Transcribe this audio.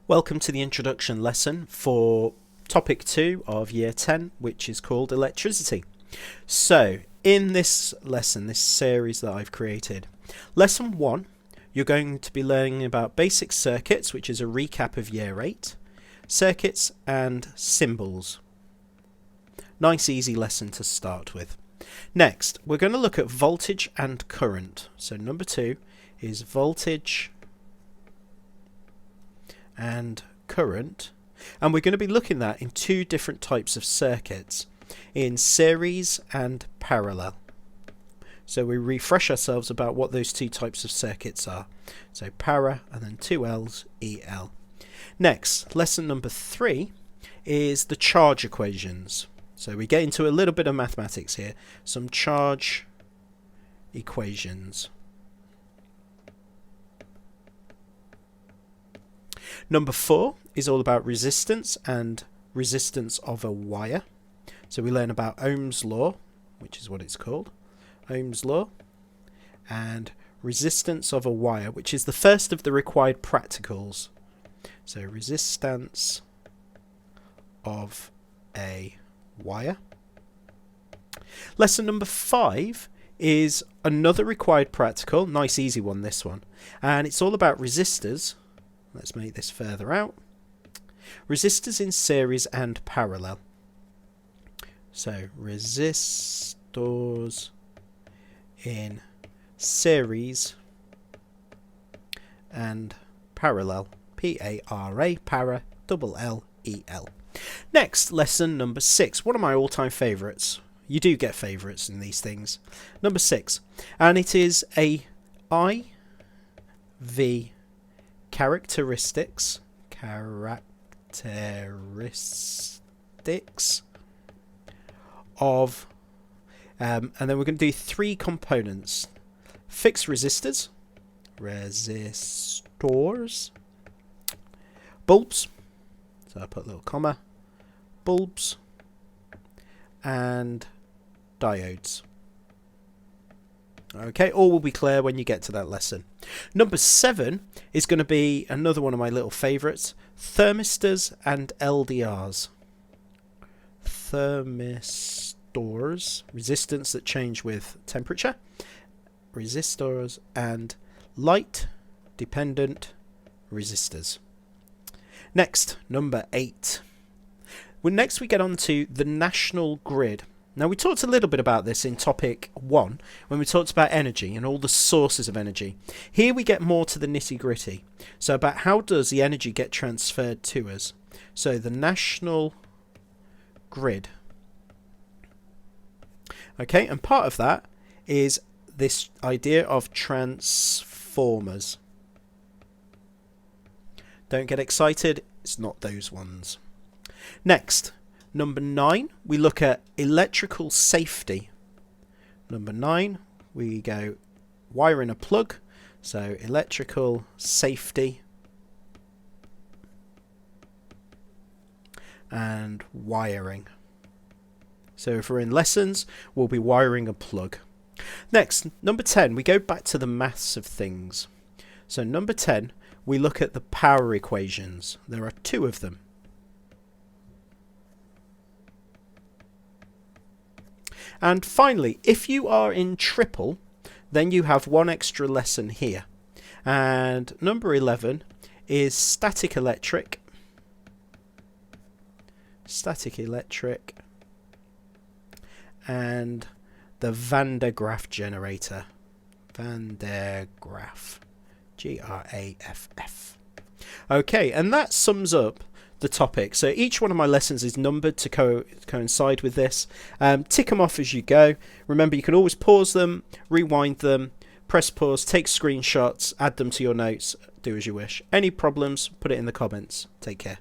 Welcome to the introduction lesson for topic 2 of year 10, which is called electricity. So in this lesson, this series that I've created, lesson 1, you're going to be learning about basic circuits, which is a recap of year 8, circuits and symbols. Nice easy lesson to start with. Next, we're going to look at voltage and current. So number 2 is voltage and current, and we're going to be looking at that in two different types of circuits, in series and parallel. So we refresh ourselves about what those two types of circuits are. So para and then two L's, EL. Next, lesson number 3 is the charge equations. So we get into a little bit of mathematics here, some charge equations. Number 4 is all about resistance and resistance of a wire. So we learn about Ohm's law, which is what it's called, Ohm's law, and resistance of a wire, which is the first of the required practicals. So resistance of a wire. Lesson number 5 is another required practical, nice easy one this one, and it's all about resistors. Let's make this further out. Resistors in series and parallel. So resistors in series and parallel. P-A-R-A, para, double L-E-L. Next, lesson number 6. One of my all-time favourites. You do get favourites in these things. Number 6. And it is a IV characteristics of and then we're going to do 3 components: fixed resistors, bulbs, so I put a little comma, bulbs, and diodes. Okay, all will be clear when you get to that lesson. Number 7 is going to be another one of my little favourites, thermistors and LDRs. Thermistors, resistance that change with temperature, resistors, and light dependent resistors. Next, number 8. Next we get on to the national grid. Now we talked a little bit about this in topic 1 when we talked about energy and all the sources of energy. Here we get more to the nitty gritty. So about how does the energy get transferred to us. So the national grid. Okay, and part of that is this idea of transformers. Don't get excited, it's not those ones. Next, number 9, we look at electrical safety. Number 9, we go wiring a plug. So electrical safety and wiring. So if we're in lessons, we'll be wiring a plug. Next, number 10, we go back to the maths of things. So number 10, we look at the power equations. There are 2 of them. And finally, if you are in triple, then you have 1 extra lesson here. And number 11 is static electric, and the Van der Graaf generator. Van der Graaf. G-R-A-F-F. Okay, and that sums up the topic. So each one of my lessons is numbered to coincide with this. Tick them off as you go. Remember, you can always pause them, rewind them, press pause, take screenshots, add them to your notes, do as you wish. Any problems, put it in the comments. Take care.